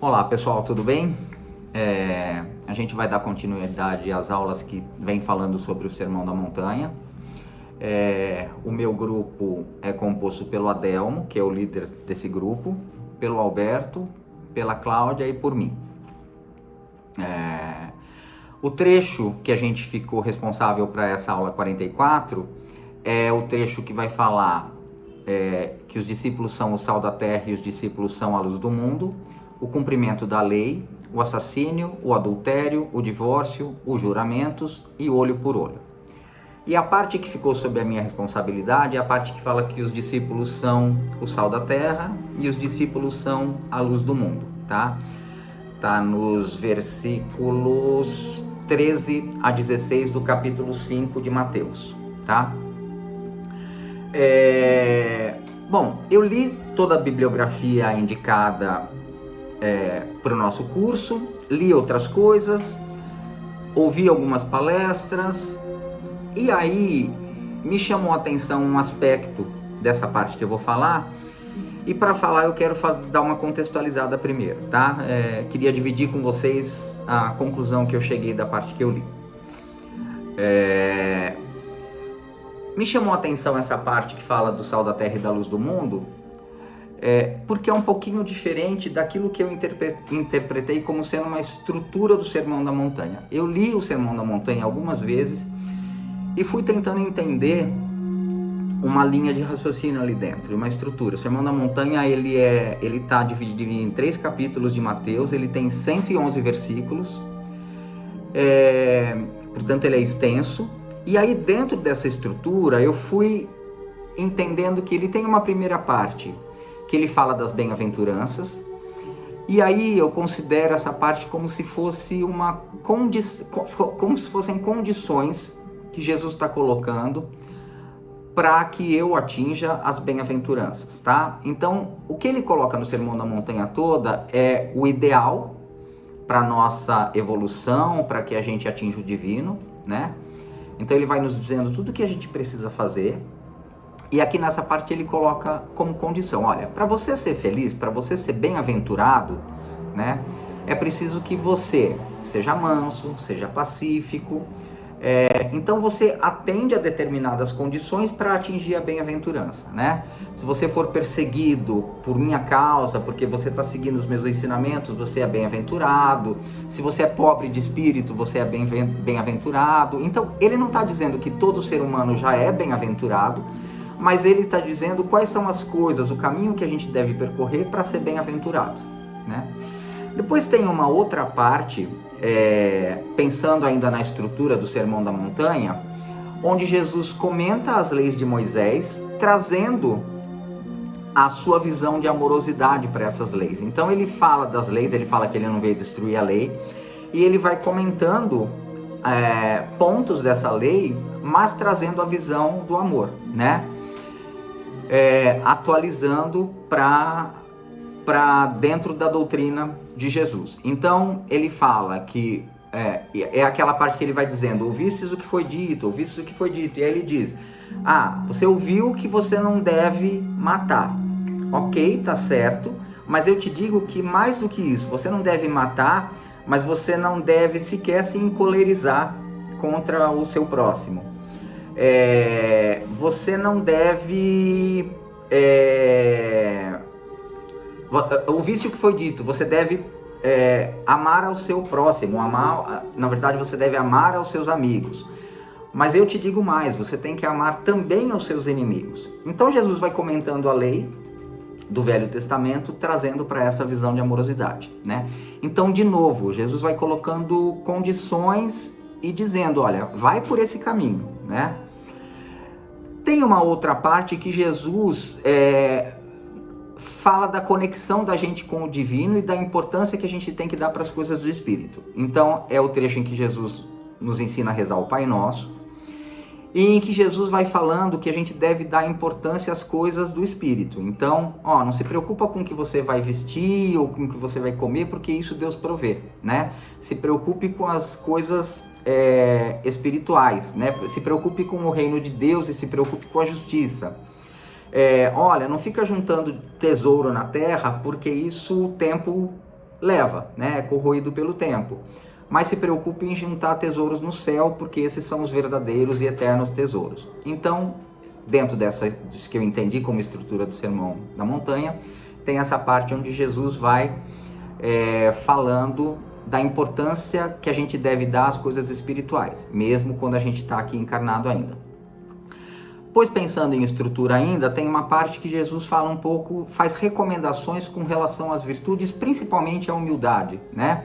Olá pessoal, tudo bem? A gente vai dar continuidade às aulas que vem falando sobre o Sermão da Montanha. O meu grupo é composto pelo Adelmo, que é o líder desse grupo, pelo Alberto, pela Cláudia e por mim. O trecho que a gente ficou responsável para essa aula 44 é o trecho que vai falar que os discípulos são o sal da terra e os discípulos são a luz do mundo, o cumprimento da lei, o assassínio, o adultério, o divórcio, os juramentos e olho por olho. E a parte que ficou sob a minha responsabilidade é a parte que fala que os discípulos são o sal da terra e os discípulos são a luz do mundo, tá? Tá nos versículos 13 a 16 do capítulo 5 de Mateus, tá? Bom, eu li toda a bibliografia indicada para o nosso curso, li outras coisas, ouvi algumas palestras, e aí me chamou a atenção um aspecto dessa parte que eu vou falar, e para falar eu quero dar uma contextualizada primeiro, tá? Queria dividir com vocês a conclusão que eu cheguei da parte que eu li. Me chamou a atenção essa parte que fala do sal da terra e da luz do mundo, porque é um pouquinho diferente daquilo que eu interpretei como sendo uma estrutura do Sermão da Montanha. Eu li o Sermão da Montanha algumas vezes e fui tentando entender uma linha de raciocínio ali dentro, uma estrutura. O Sermão da Montanha, ele está dividido em 3 capítulos de Mateus, ele tem 111 versículos, portanto ele é extenso. E aí dentro dessa estrutura eu fui entendendo que ele tem uma primeira parte, que ele fala das bem-aventuranças, e aí eu considero essa parte como se fosse como se fossem condições que Jesus está colocando para que eu atinja as bem-aventuranças, tá? Então, o que ele coloca no Sermão da Montanha toda é o ideal para nossa evolução, para que a gente atinja o divino, né? Então ele vai nos dizendo tudo o que a gente precisa fazer. E aqui nessa parte ele coloca como condição, olha, para você ser feliz, para você ser bem-aventurado, né, é preciso que você seja manso, seja pacífico. Então você atende a determinadas condições para atingir a bem-aventurança, né? Se você for perseguido por minha causa, porque você está seguindo os meus ensinamentos, você é bem-aventurado. Se você é pobre de espírito, você é bem-aventurado. Então ele não está dizendo que todo ser humano já é bem-aventurado, mas ele está dizendo quais são as coisas, o caminho que a gente deve percorrer para ser bem-aventurado, né? Depois tem uma outra parte, pensando ainda na estrutura do Sermão da Montanha, onde Jesus comenta as leis de Moisés, trazendo a sua visão de amorosidade para essas leis. Então ele fala das leis, ele fala que ele não veio destruir a lei, e ele vai comentando pontos dessa lei, mas trazendo a visão do amor, né? Atualizando para dentro da doutrina de Jesus. Então ele fala que é aquela parte que ele vai dizendo: ouvistes o que foi dito, ouvistes o que foi dito, e aí ele diz: você ouviu que você não deve matar. Ok, tá certo, mas eu te digo que mais do que isso, você não deve matar, mas você não deve sequer se encolerizar contra o seu próximo. Você não deve ouviste o que foi dito, você deve amar ao seu próximo, na verdade você deve amar aos seus amigos. Mas eu te digo mais, você tem que amar também aos seus inimigos. Então Jesus vai comentando a lei do Velho Testamento, trazendo para essa visão de amorosidade, né? Então, de novo, Jesus vai colocando condições e dizendo, olha, vai por esse caminho, né? Tem uma outra parte que Jesus fala da conexão da gente com o divino e da importância que a gente tem que dar para as coisas do Espírito. Então, é o trecho em que Jesus nos ensina a rezar o Pai Nosso, e em que Jesus vai falando que a gente deve dar importância às coisas do Espírito. Então, não se preocupa com o que você vai vestir ou com o que você vai comer, porque isso Deus provê, né? Se preocupe com as coisas espirituais, né? Se preocupe com o reino de Deus e se preocupe com a justiça. Olha, não fica juntando tesouro na terra, porque isso o tempo leva, né? É corroído pelo tempo. Mas se preocupe em juntar tesouros no céu, porque esses são os verdadeiros e eternos tesouros. Então, dentro disso que eu entendi como estrutura do Sermão da Montanha, tem essa parte onde Jesus vai falando da importância que a gente deve dar às coisas espirituais, mesmo quando a gente está aqui encarnado ainda. Pois pensando em estrutura ainda, tem uma parte que Jesus fala um pouco, faz recomendações com relação às virtudes, principalmente a humildade, né?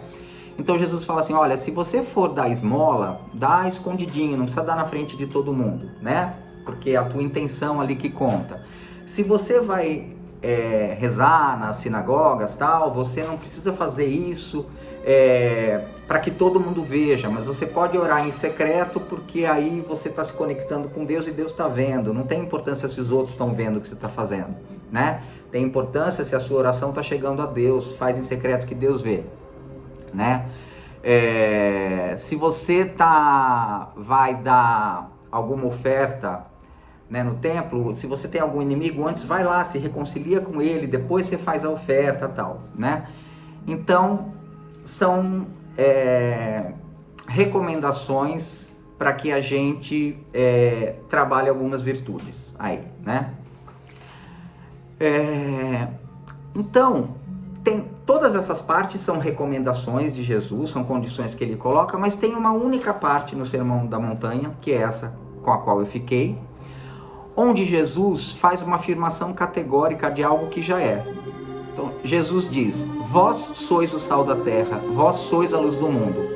Então Jesus fala assim, olha, se você for dar esmola, dá escondidinho, não precisa dar na frente de todo mundo, né? Porque é a tua intenção ali que conta. Se você vai rezar nas sinagogas, tal, você não precisa fazer isso para que todo mundo veja, mas você pode orar em secreto, porque aí você está se conectando com Deus e Deus está vendo. Não tem importância se os outros estão vendo o que você está fazendo, né? Tem importância se a sua oração está chegando a Deus, faz em secreto que Deus vê, né? Se você vai dar alguma oferta, né, no templo, se você tem algum inimigo, antes vai lá, se reconcilia com ele, depois você faz a oferta, tal, né? Então, são recomendações para que a gente trabalhe algumas virtudes aí, né? Então, todas essas partes são recomendações de Jesus, são condições que ele coloca, mas tem uma única parte no Sermão da Montanha, que é essa com a qual eu fiquei, onde Jesus faz uma afirmação categórica de algo que já é. Então, Jesus diz, vós sois o sal da terra, vós sois a luz do mundo.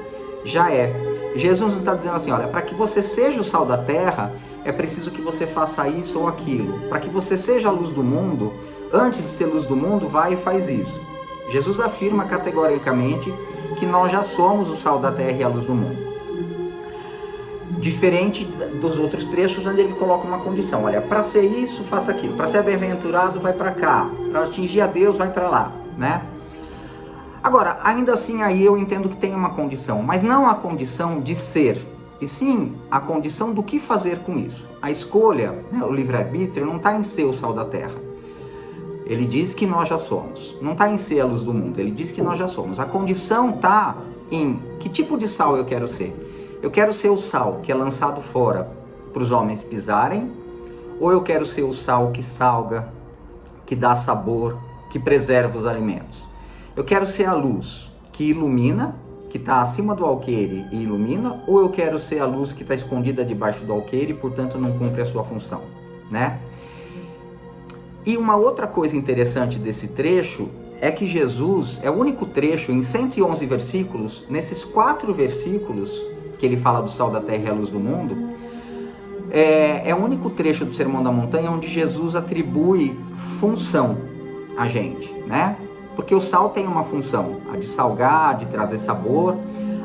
Já é. Jesus não está dizendo assim, olha, para que você seja o sal da terra, é preciso que você faça isso ou aquilo. Para que você seja a luz do mundo, antes de ser luz do mundo, vai e faz isso. Jesus afirma categoricamente que nós já somos o sal da terra e a luz do mundo. Diferente dos outros trechos onde ele coloca uma condição. Olha, para ser isso, faça aquilo. Para ser bem-aventurado, vai para cá. Para atingir a Deus, vai para lá, né? Agora, ainda assim, aí eu entendo que tem uma condição, mas não a condição de ser, e sim a condição do que fazer com isso. A escolha, né, o livre-arbítrio, não está em ser o sal da terra. Ele diz que nós já somos. Não está em ser a luz do mundo, ele diz que nós já somos. A condição está em que tipo de sal eu quero ser. Eu quero ser o sal que é lançado fora para os homens pisarem, ou eu quero ser o sal que salga, que dá sabor, que preserva os alimentos. Eu quero ser a luz que ilumina, que está acima do alqueire e ilumina, ou eu quero ser a luz que está escondida debaixo do alqueire e, portanto, não cumpre a sua função, né? E uma outra coisa interessante desse trecho é que Jesus é o único trecho em 111 versículos, nesses 4 versículos que ele fala do sal da terra e a luz do mundo, é o único trecho do Sermão da Montanha onde Jesus atribui função a gente, né? Porque o sal tem uma função, a de salgar, de trazer sabor,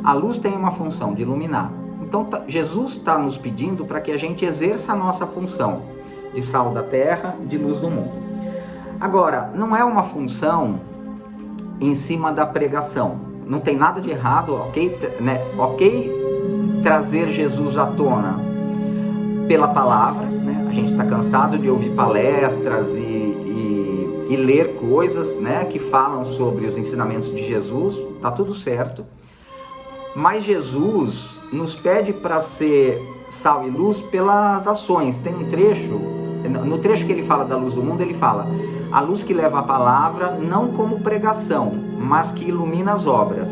a luz tem uma função, de iluminar. Então Jesus está nos pedindo para que a gente exerça a nossa função de sal da terra, de luz do mundo. Agora, não é uma função em cima da pregação, não tem nada de errado, ok, né? Ok, trazer Jesus à tona pela palavra, né? A gente está cansado de ouvir palestras e ler coisas, né, que falam sobre os ensinamentos de Jesus, tá tudo certo, mas Jesus nos pede para ser sal e luz pelas ações. Tem um trecho, no trecho que ele fala da luz do mundo, ele fala, a luz que leva a palavra não como pregação, mas que ilumina as obras.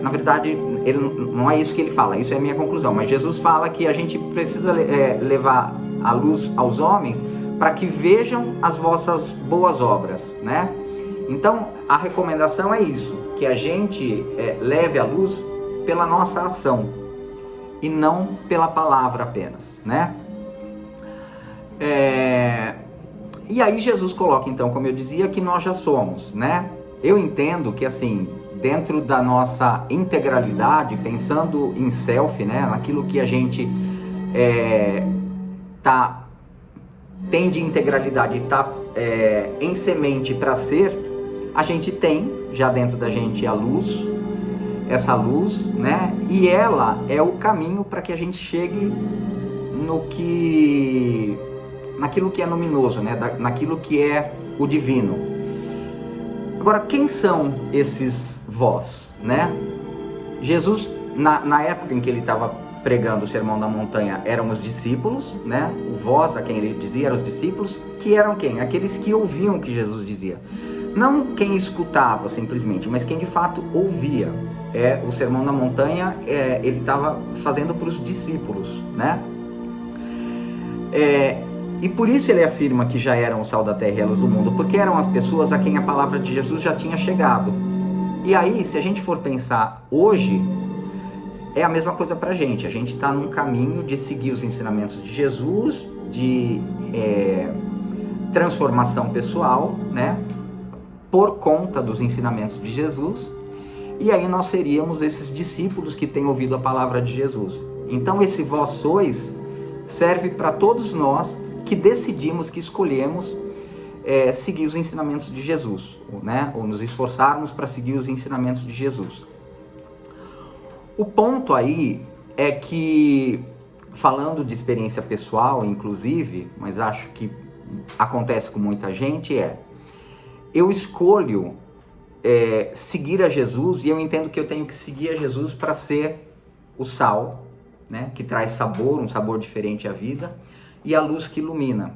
Na verdade, não é isso que ele fala, isso é a minha conclusão, mas Jesus fala que a gente precisa levar a luz aos homens para que vejam as vossas boas obras, né? Então, a recomendação é isso, que a gente leve a luz pela nossa ação e não pela palavra apenas, né? E aí Jesus coloca, então, como eu dizia, que nós já somos, né? Eu entendo que, assim, dentro da nossa integralidade, pensando em self, né? Naquilo que a gente tem de integralidade e está em semente para ser, a gente tem já dentro da gente a luz, essa luz, né? E ela é o caminho para que a gente chegue naquilo que é luminoso, né? Naquilo que é o divino. Agora, quem são esses vós, né? Jesus, na época em que ele estava pregando o Sermão da Montanha, eram os discípulos, né? O vós, a quem ele dizia, eram os discípulos, que eram quem? Aqueles que ouviam o que Jesus dizia. Não quem escutava simplesmente, mas quem de fato ouvia. O Sermão da Montanha, ele estava fazendo para os discípulos, né? E por isso ele afirma que já eram o sal da terra e a luz do mundo, porque eram as pessoas a quem a palavra de Jesus já tinha chegado. E aí, se a gente for pensar hoje, é a mesma coisa pra gente. A gente está num caminho de seguir os ensinamentos de Jesus, de transformação pessoal, né? Por conta dos ensinamentos de Jesus. E aí nós seríamos esses discípulos que têm ouvido a palavra de Jesus. Então esse vós sois serve para todos nós que decidimos, que escolhemos seguir os ensinamentos de Jesus, né? Ou nos esforçarmos para seguir os ensinamentos de Jesus. O ponto aí é que, falando de experiência pessoal, inclusive, mas acho que acontece com muita gente, eu escolho seguir a Jesus, e eu entendo que eu tenho que seguir a Jesus para ser o sal, né, que traz sabor, um sabor diferente à vida, e a luz que ilumina.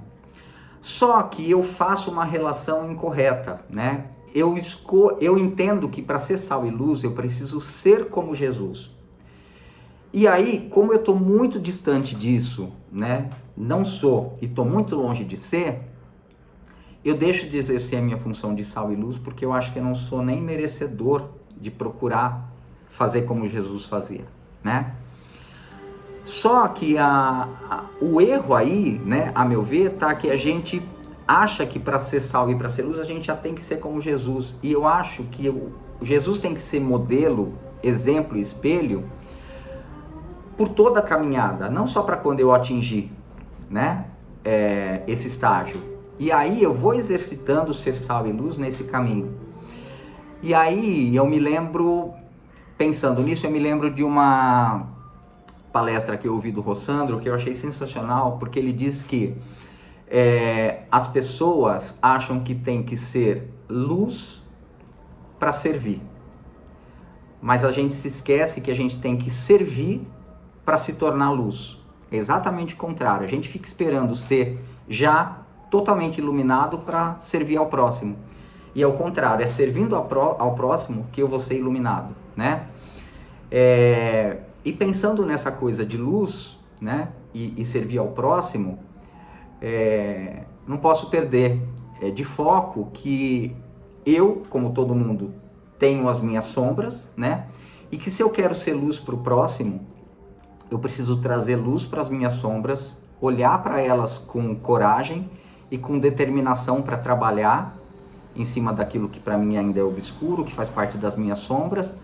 Só que eu faço uma relação incorreta, né? Eu entendo que para ser sal e luz eu preciso ser como Jesus. E aí, como eu estou muito distante disso, né? Não sou e estou muito longe de ser, eu deixo de exercer a minha função de sal e luz porque eu acho que eu não sou nem merecedor de procurar fazer como Jesus fazia, né? Só que o erro aí, né, a meu ver, tá que a gente acha que para ser sal e para ser luz a gente já tem que ser como Jesus. E eu acho que Jesus tem que ser modelo, exemplo e espelho por toda a caminhada, não só para quando eu atingir, né, esse estágio. E aí eu vou exercitando ser sal e luz nesse caminho. E aí eu me lembro, pensando nisso, eu me lembro de uma palestra que eu ouvi do Rossandro, que eu achei sensacional, porque ele diz que as pessoas acham que tem que ser luz para servir. Mas a gente se esquece que a gente tem que servir para se tornar luz. É exatamente o contrário. A gente fica esperando ser já totalmente iluminado para servir ao próximo. E ao contrário, é servindo ao próximo que eu vou ser iluminado, né? E pensando nessa coisa de luz, né, e servir ao próximo, não posso perder de foco que eu, como todo mundo, tenho as minhas sombras, né? E que se eu quero ser luz para o próximo, eu preciso trazer luz para as minhas sombras, olhar para elas com coragem e com determinação para trabalhar em cima daquilo que para mim ainda é obscuro, que faz parte das minhas sombras,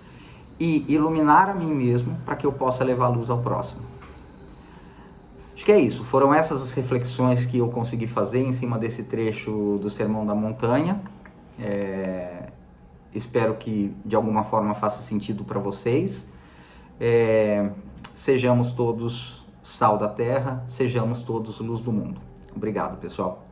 e iluminar a mim mesmo para que eu possa levar luz ao próximo. Acho que é isso. Foram essas as reflexões que eu consegui fazer em cima desse trecho do Sermão da Montanha. Espero que de alguma forma faça sentido para vocês. Sejamos todos sal da terra, sejamos todos luz do mundo. Obrigado, pessoal.